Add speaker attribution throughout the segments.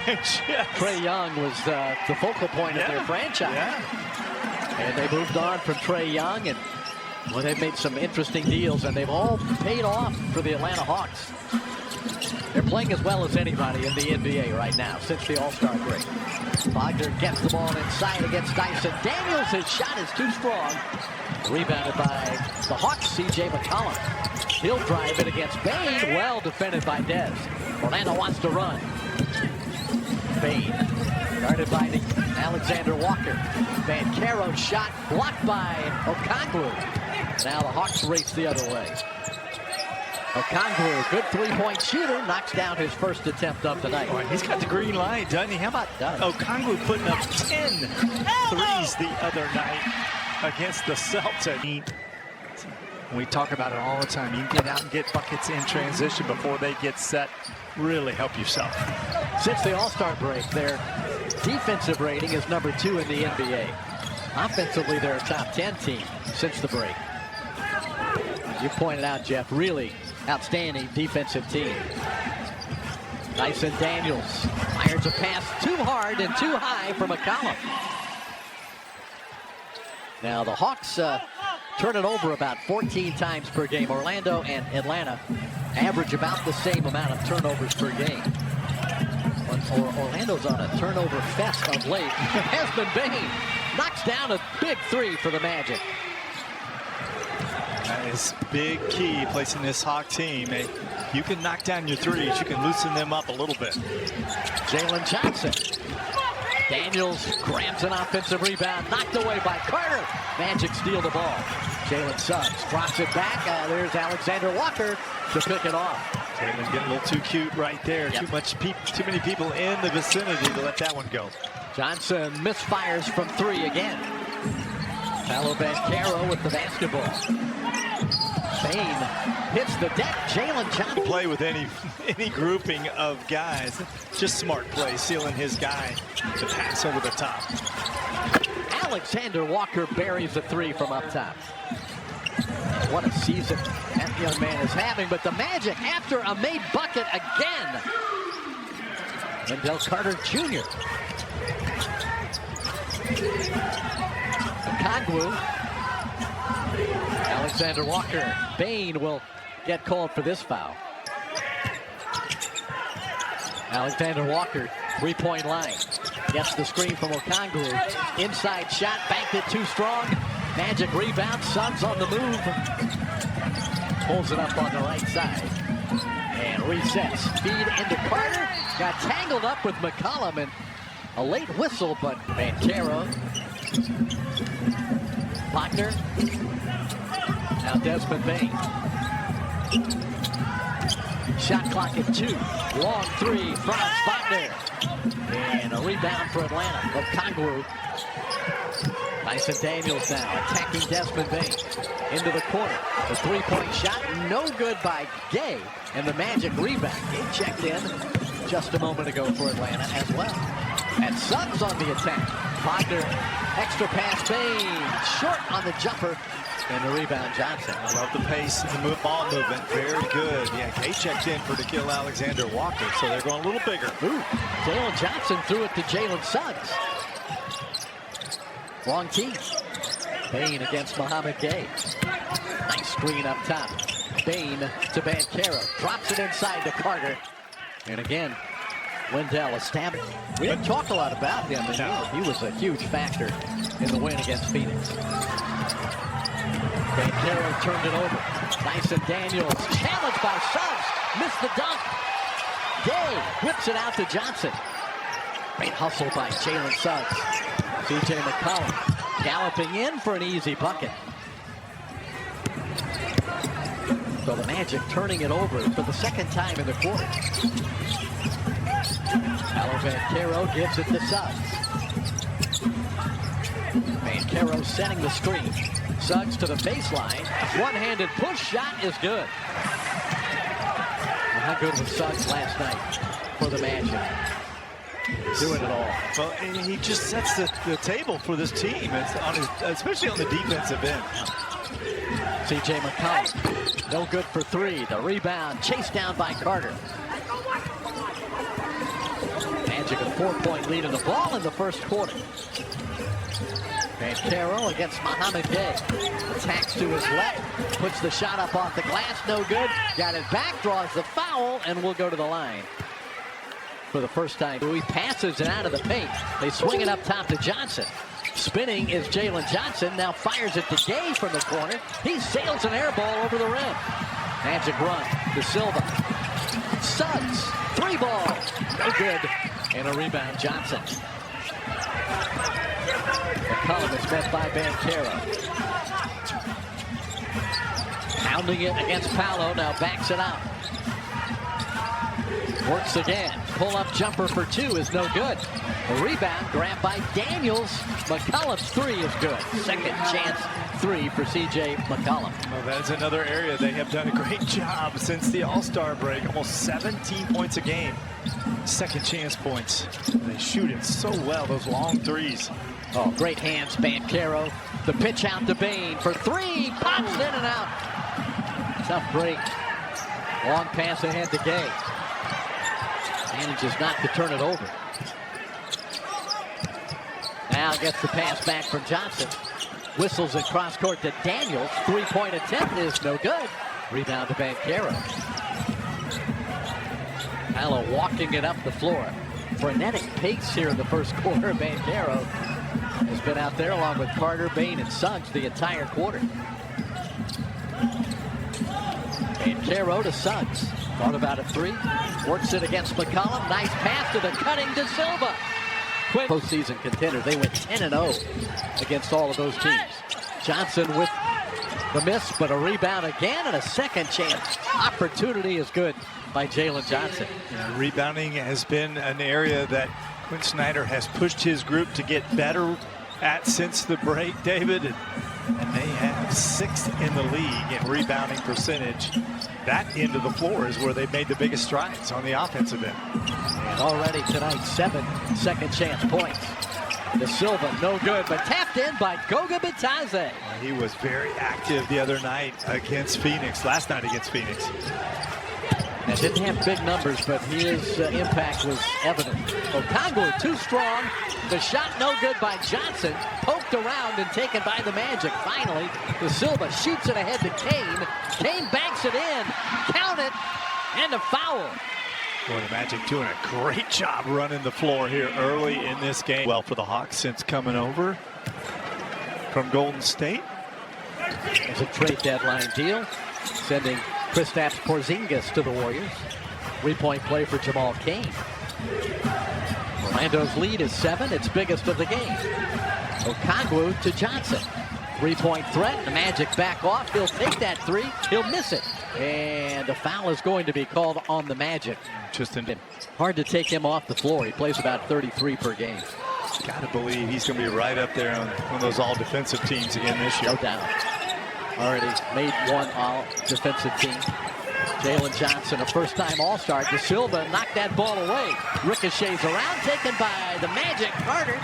Speaker 1: bench. Yes.
Speaker 2: Trae Young was the focal point of their franchise. And they moved on from Trae Young, and well, they've made some interesting deals, and they've all paid off for the Atlanta Hawks. They're playing as well as anybody in the NBA right now since the All-Star break. Wagner gets the ball inside against Dyson Daniels. His shot is too strong. Rebounded by the Hawks, C.J. McCollum. He'll drive it against Bain. Well defended by Dez. Orlando wants to run. Bain guarded by Alexander Walker. Banchero's shot blocked by Okongwu. Now the Hawks race the other way. Okongwu, good three-point shooter, knocks down his first attempt of the night.
Speaker 1: Boy, he's got the green light, doesn't he? How about Okongwu putting up 10 threes the other night against the Celtics? We talk about it all the time. You can get out and get buckets in transition before they get set. Really help yourself.
Speaker 2: Since the All-Star break, their defensive rating is number 2 in the NBA. Offensively, they're a top 10 team since the break. You pointed out, Jeff, really outstanding defensive team. Dyson Daniels fires a pass too hard and too high for McCollum. Now the Hawks turn it over about 14 times per game. Orlando and Atlanta average about the same amount of turnovers per game. Orlando's on a turnover fest of late. Desmond Bain knocks down a big three for the Magic.
Speaker 1: That is big key, placing this Hawk team. You can knock down your threes. You can loosen them up a little bit.
Speaker 2: Jalen Johnson. Daniels grabs an offensive rebound, knocked away by Carter. Magic steal the ball. Jalen Suggs drops it back. There's Alexander Walker to pick it off.
Speaker 1: Jalen getting a little too cute right there. Too many people in the vicinity to let that one go.
Speaker 2: Johnson misfires from 3 again. Paolo Banchero with the basketball. Bain hits the deck. Jalen Johnson.
Speaker 1: Play with any grouping of guys. Just smart play, sealing his guy to pass over the top.
Speaker 2: Alexander Walker buries the 3 from up top. What a season that young man is having. But the Magic, after a made bucket again. Wendell Carter Jr. Okongwu. Alexander Walker. Bain will get called for this foul. Alexander Walker, three-point line. Gets the screen from Okongwu. Inside shot, banked it too strong. Magic rebound, Suggs on the move. Pulls it up on the right side. And resets. Feed into Carter. Got tangled up with McCollum, and a late whistle, but Banchero. Wagner. Now Desmond Bain. Shot clock at 2. Long 3 from Wagner. And a rebound for Atlanta. Okongwu. Dyson Daniels now attacking Desmond Bain. Into the corner. The three-point shot, no good by Gay. And the Magic rebound. Gay checked in just a moment ago for Atlanta as well. And Suggs on the attack. Wagner, extra pass, Bain. Short on the jumper. And the rebound, Johnson.
Speaker 1: I love the pace and the ball movement. Very good. Yeah, Gay checked in for to kill Alexander Walker, so they're going a little bigger.
Speaker 2: Ooh, Jalen Johnson threw it to Jalen Suggs. Wrong team. Bain against Mohamed Gay. Nice screen up top. Bain to Banchero. Drops it inside to Carter. And again, Wendell established. We didn't talk a lot about him, but he was a huge factor in the win against Phoenix. Banchero turned it over. Dyson Daniels challenged by Suggs. Missed the dunk. Gay whips it out to Johnson. Great hustle by Jalen Suggs. C.J. McCollum galloping in for an easy bucket. So the Magic turning it over for the second time in the quarter. Banchero gives it to Suggs. Banchero setting the screen. Suggs to the baseline. One-handed push shot is good. Well, how good was Suggs last night for the Magic? Doing it all.
Speaker 1: Well, and he just sets the table for this team, especially on the defensive end.
Speaker 2: C.J. McCollum, no good for 3. The rebound chased down by Carter. Magic Magic a 4-point lead in the ball in the first quarter. Banchero against Mohamed Gay. Attacks to his left, puts the shot up off the glass, no good. Got it back, draws the foul, and will go to the line. For the first time, he passes it out of the paint. They swing it up top to Johnson. Spinning is Jalen Johnson, now fires it to Gay from the corner. He sails an air ball over the rim. Magic run to Silva. Suggs, 3 ball, no good. And a rebound, Johnson. McCollum is met by Banchero. Pounding it against Paolo, now backs it out. Works again. Pull-up jumper for 2 is no good. A rebound grabbed by Daniels. McCollum's 3 is good. Second chance 3 for C.J. McCollum.
Speaker 1: Well, that's another area they have done a great job since the All-Star break. Almost 17 points a game. Second chance points. They shoot it so well, those long threes.
Speaker 2: Oh, great hands, Banchero. The pitch out to Bain for 3. Pops in and out. Tough break. Long pass ahead to Gay. Manages not to turn it over. Now gets the pass back from Johnson. Whistles it cross court to Daniels. 3-point attempt is no good. Rebound to Banchero. Paolo walking it up the floor. Frenetic pace here in the first quarter. Banchero has been out there along with Carter, Bain, and Suggs the entire quarter. Banchero to Suggs. Thought about a 3. Works it against McCollum. Nice pass to the cutting to Silva. Quick postseason contender. They went 10-0 against all of those teams. Johnson with the miss, but a rebound again and a second chance. Opportunity is good by Jalen Johnson.
Speaker 1: Yeah, rebounding has been an area that Quinn Snyder has pushed his group to get better at since the break, David. And they have 6th in the league in rebounding percentage. That end of the floor is where they've made the biggest strides on the offensive end.
Speaker 2: And already tonight, 7 second chance points. De Silva, no good, but tapped in by Goga Bitadze.
Speaker 1: He was very active the other night against Phoenix, last night against Phoenix.
Speaker 2: And didn't have big numbers, but his impact was evident. Okongwu too strong. The shot no good by Johnson. Poked around and taken by the Magic. Finally, De Silva shoots it ahead to Kane. Kane banks it in. Count it. And a foul.
Speaker 1: Boy, the Magic doing a great job running the floor here early in this game. Well for the Hawks since coming over from Golden State.
Speaker 2: It's a trade deadline deal, sending Kristaps Porzingis to the Warriors. 3-point play for Jamal Cain. Orlando's lead is 7, its biggest of the game. Okongwu to Johnson. 3-point threat. The Magic back off. He'll take that 3. He'll miss it. And a foul is going to be called on the Magic. Hard to take him off the floor. He plays about 33 per game.
Speaker 1: Got to believe he's going to be right up there on one of those all-defensive teams again this year.
Speaker 2: No doubt. Already made one all-defensive team. Jalen Johnson, a first-time All-Star. De Silva knocked that ball away. Ricochets around, taken by the Magic. Carter.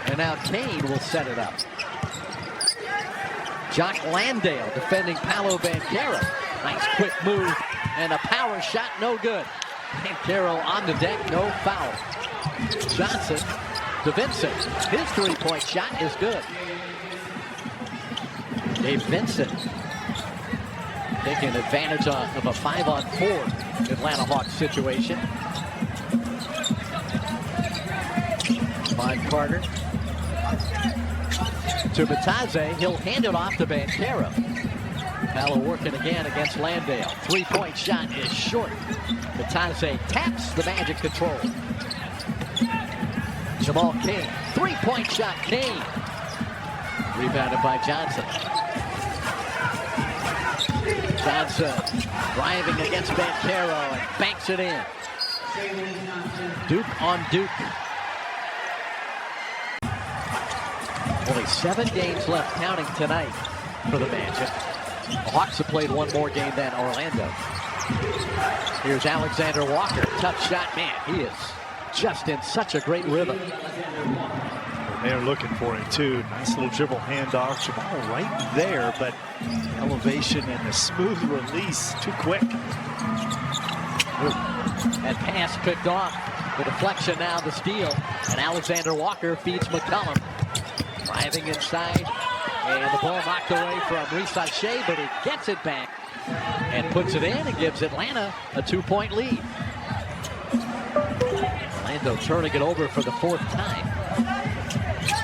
Speaker 2: And now Kane will set it up. Jock Landale defending Paolo Banchero. Nice quick move and a power shot, no good. Banchero on the deck, no foul. Johnson to Vincent. His 3-point shot is good. Dave Vincent taking advantage of a 5-on-4 Atlanta Hawks situation. By Carter to Bitadze. He'll hand it off to Banchero. Paolo working again against Landale. 3-point shot is short. Bitadze taps, the Magic control. Jamal Cain. 3-point shot, Cain. Rebounded by Johnson. Johnson driving against Banchero and banks it in. Duke on Duke. Only 7 games left counting tonight for the Magic. The Hawks have played one more game than Orlando. Here's Alexander Walker. Tough shot, man. He is just in such a great rhythm.
Speaker 1: They're looking for it too. Nice little dribble handoff. Jamal right there, but elevation and the smooth release too quick.
Speaker 2: That pass picked off The deflection now, the steal, and Alexander Walker feeds McCollum. Driving inside, and the ball knocked away from Risache, but he gets it back and puts it in and gives Atlanta a 2-point lead. Orlando turning it over for the 4th time.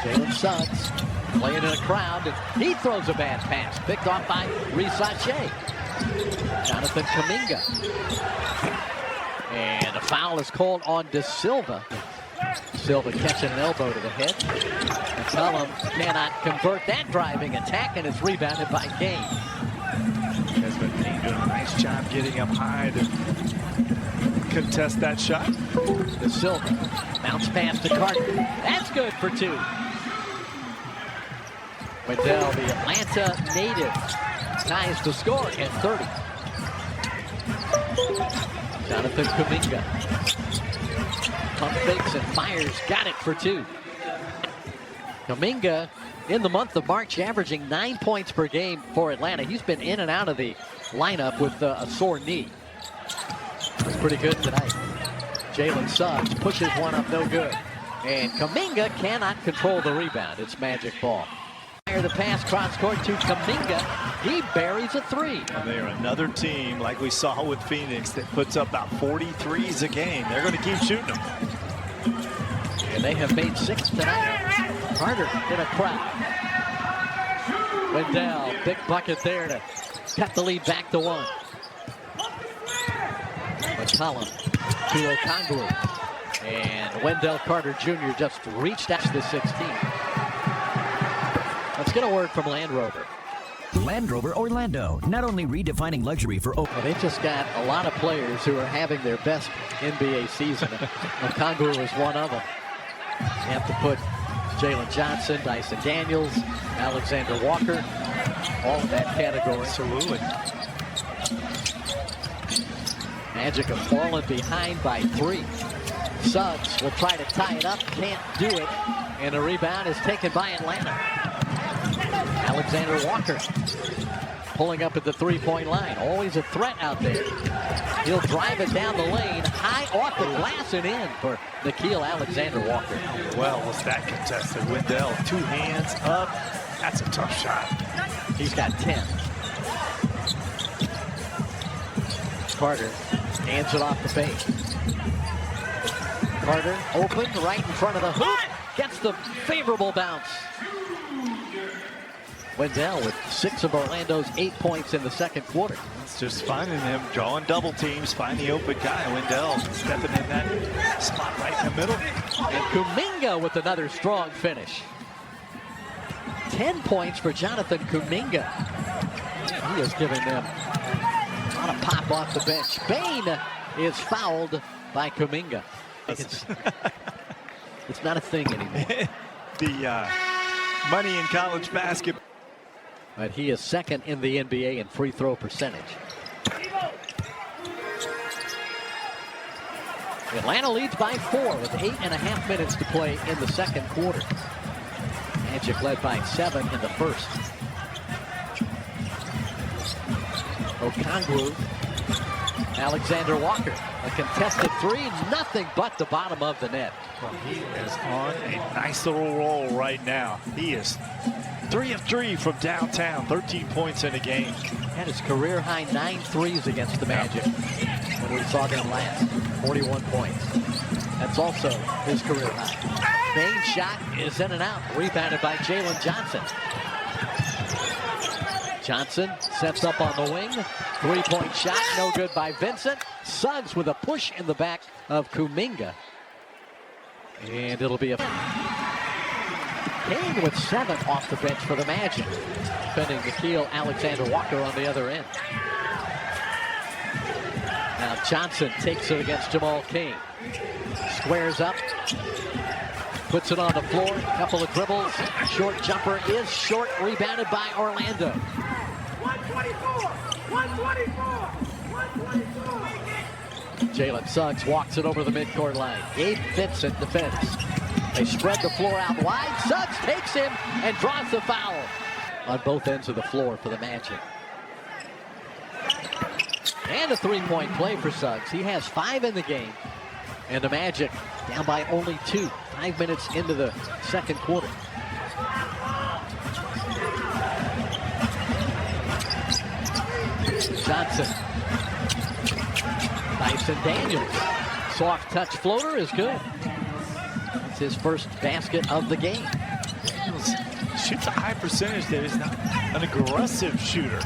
Speaker 2: Jalen Suggs playing in a crowd, and he throws a bad pass, picked off by Risache. Jonathan Kuminga. And a foul is called on De Silva. Silva catching an elbow to the head. McCollum cannot convert that driving attack, and it's rebounded by Kane.
Speaker 1: Desmond Payne doing a nice job getting up high to contest that shot.
Speaker 2: De Silva bounce pass to Carter. That's good for 2. Wendell, the Atlanta native, ties the score at 30. Jonathan Kuminga. Pump fakes and fires, got it for 2. Kuminga, in the month of March, averaging 9 points per game for Atlanta. He's been in and out of the lineup with a sore knee. He's pretty good tonight. Jalen Suggs pushes one up, no good. And Kuminga cannot control the rebound. It's magic ball. The pass cross court to Kuminga. He buries a 3.
Speaker 1: And they're another team, like we saw with Phoenix, that puts up about 43s a game. They're going to keep shooting them.
Speaker 2: And they have made 6 tonight. Carter in a crowd. Wendell, big bucket there to cut the lead back to 1. McCollum to Okongwu. And Wendell Carter Jr. just reached out to the 16. Let's get a word from Land Rover.
Speaker 3: Land Rover Orlando, not only redefining luxury for
Speaker 2: Well, they've just got a lot of players who are having their best NBA season. Okongwu is one of them. You have to put Jalen Johnson, Dyson Daniels, Alexander Walker, all in that category.
Speaker 1: Absolutely.
Speaker 2: Magic have fallen behind by 3. Suggs will try to tie it up, can't do it, and a rebound is taken by Atlanta. Alexander Walker pulling up at the 3-point line. Always a threat out there. He'll drive it down the lane, high off the glass and in for Nickeil Alexander Walker.
Speaker 1: Well, was that contested? Wendell, 2 hands up. That's a tough shot.
Speaker 2: He's got 10. Carter hands it off the base. Carter open right in front of the hoop. Gets the favorable bounce. Wendell with 6 of Orlando's 8 points in the second quarter.
Speaker 1: It's just finding him, drawing double teams, find the open guy. Wendell stepping in that spot right in the middle.
Speaker 2: And Kuminga with another strong finish. 10 points for Jonathan Kuminga. He is giving them a lot of pop off the bench. Bain is fouled by Kuminga. It's not a thing anymore.
Speaker 1: The money in college basketball.
Speaker 2: But he is second in the NBA in free throw percentage. Atlanta leads by 4 with 8.5 minutes to play in the second quarter. Magic led by 7 in the first. Okongwu, Alexander Walker, a contested 3, nothing but the bottom of the net.
Speaker 1: Well, he is on a nice little roll right now. He is 3 of 3 from downtown, 13 points in a game.
Speaker 2: Had his career high 9 threes against the Magic when we saw them last. 41 points. That's also his career high. Bain's shot is in and out, rebounded by Jalen Johnson. Johnson sets up on the wing. 3-point shot, no good by Vincent. Suggs with a push in the back of Kuminga. And it'll be a... Kane with 7 off the bench for the Magic. Defending Nickeil Alexander Walker on the other end. Now Johnson takes it against Jamal Kane. Squares up. Puts it on the floor. Couple of dribbles. Short jumper is short. Rebounded by Orlando.
Speaker 4: 124. 124. 124.
Speaker 2: Jalen Suggs walks it over the midcourt line. Gabe Vincent defends. They spread the floor out wide. Suggs takes him and draws the foul on both ends of the floor for the Magic. And a 3-point play for Suggs. He has 5 in the game. And the Magic down by only 2. 5 minutes into the second quarter. Johnson. Dyson Daniels. Soft touch floater is good. It's his first basket of the game.
Speaker 1: Shoots a high percentage there. He's not an aggressive shooter.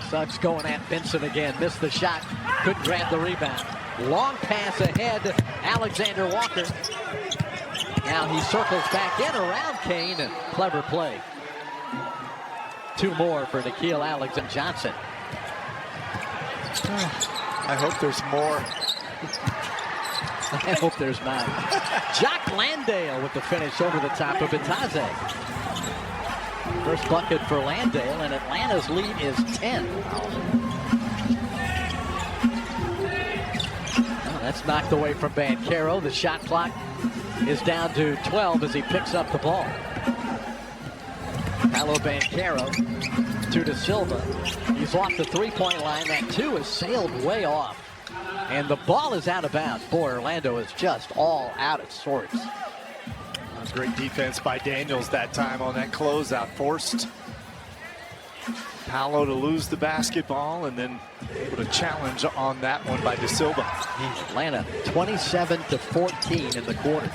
Speaker 2: Suggs going at Benson again. Missed the shot. Couldn't grab the rebound. Long pass ahead. Alexander Walker. Now he circles back in around Kane. And clever play. 2 more for Nickeil Alexander-Johnson.
Speaker 1: I hope there's more.
Speaker 2: I hope there's not. Jock Landale with the finish over the top of Bitadze. First bucket for Landale, and Atlanta's lead is 10. Oh, that's knocked away from Banchero. The shot clock is down to 12 as he picks up the ball. Paolo Banchero to De Silva. He's off the three-point line. That 2 is sailed way off. And the ball is out of bounds. Boy, Orlando is just all out of sorts.
Speaker 1: That was great defense by Daniels that time on that closeout. Forced Paolo to lose the basketball and then put a challenge on that one by De Silva.
Speaker 2: Atlanta 27-14 in the quarter.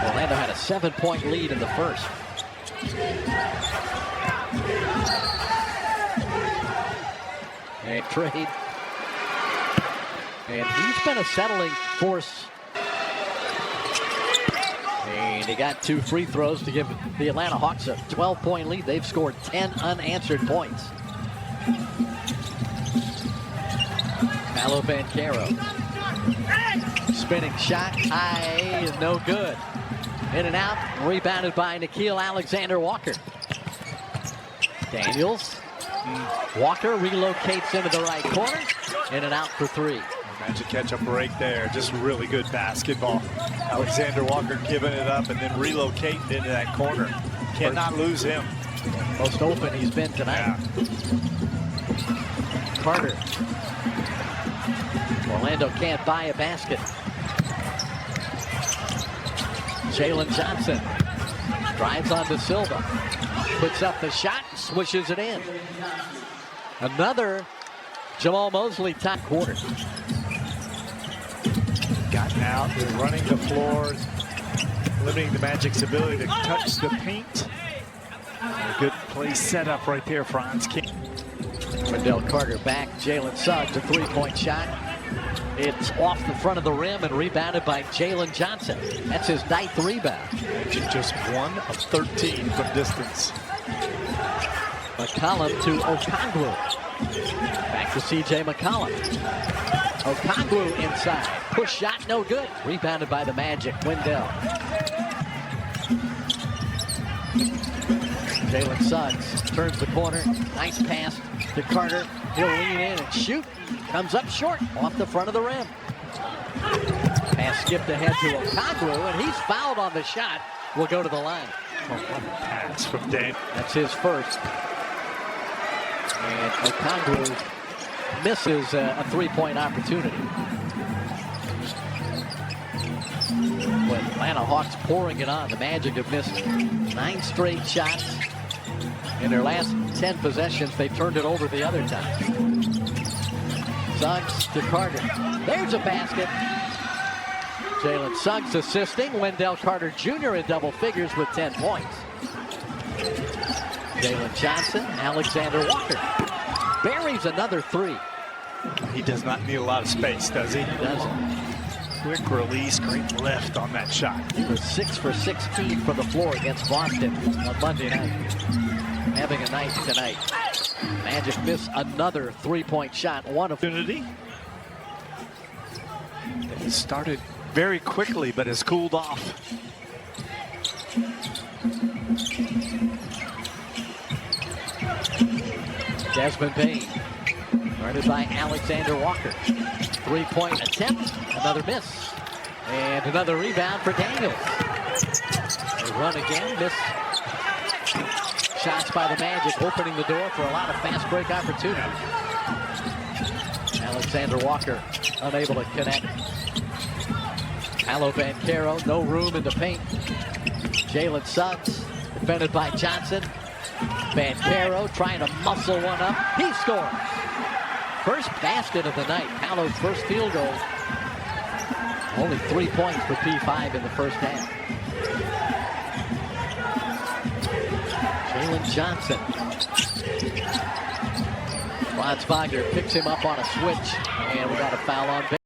Speaker 2: Orlando had a 7-point lead in the first. And trade. And he's been a settling force. And he got 2 free throws to give the Atlanta Hawks a 12-point lead. They've scored 10 unanswered points. Paolo Banchero. Spinning shot, high, no good. In and out, rebounded by Nickeil Alexander-Walker. Daniels. Walker relocates into the right corner. In and out for 3.
Speaker 1: Magic catch a break there. Just really good basketball. Alexander Walker giving it up and then relocating into that corner. Cannot lose him.
Speaker 2: Most open he's been tonight.
Speaker 1: Yeah.
Speaker 2: Carter. Orlando can't buy a basket. Jalen Johnson drives on De Silva. Puts up the shot, swishes it in. Another Jamal Mosley top quarter.
Speaker 1: Gotten out, they're running the floor, limiting the Magic's ability to touch the paint. A good play setup right there, Franz King.
Speaker 2: Wendell Carter back, Jalen Suggs, a 3-point shot. It's off the front of the rim and rebounded by Jalen Johnson. That's his 9th rebound.
Speaker 1: Magic just 1 of 13 from distance.
Speaker 2: McCollum to Okongwu. Back to C.J. McCollum. Okongwu inside. Push shot, no good. Rebounded by the Magic. Wendell. Jalen Suggs turns the corner. Nice pass to Carter. He'll lean in and shoot. Comes up short off the front of the rim. Pass skipped ahead to Okongwu, and he's fouled on the shot. Will go to the line.
Speaker 1: Pass from Dan.
Speaker 2: That's his first. And Okongwu misses a 3-point opportunity. But Atlanta Hawks pouring it on. The Magic have missed 9 straight shots. In their last 10 possessions, they turned it over the other time. Suggs to Carter. There's a basket. Jalen Suggs assisting. Wendell Carter Jr. in double figures with 10 points. Jalen Johnson, Alexander Walker. Buries another 3.
Speaker 1: He does not need a lot of space, does he?
Speaker 2: He doesn't.
Speaker 1: Quick release, great lift on that shot.
Speaker 2: He was 6 for 16 from the floor against Boston on Monday night. Having a night tonight. Magic miss another 3-point shot. One opportunity.
Speaker 1: He started very quickly, but has cooled off.
Speaker 2: Desmond Bain. Guarded by Alexander Walker. 3-point attempt. Another miss. And another rebound for Daniels. They run again. Miss. Shots by the Magic, opening the door for a lot of fast break opportunities. Alexander Walker unable to connect. Paolo Banchero, no room in the paint. Jalen Suggs, defended by Johnson. Banchero trying to muscle one up. He scores. First basket of the night. Paolo's first field goal. Only 3 points for P5 in the first half. Jalen Johnson. Franz Wagner picks him up on a switch, and we got a foul on.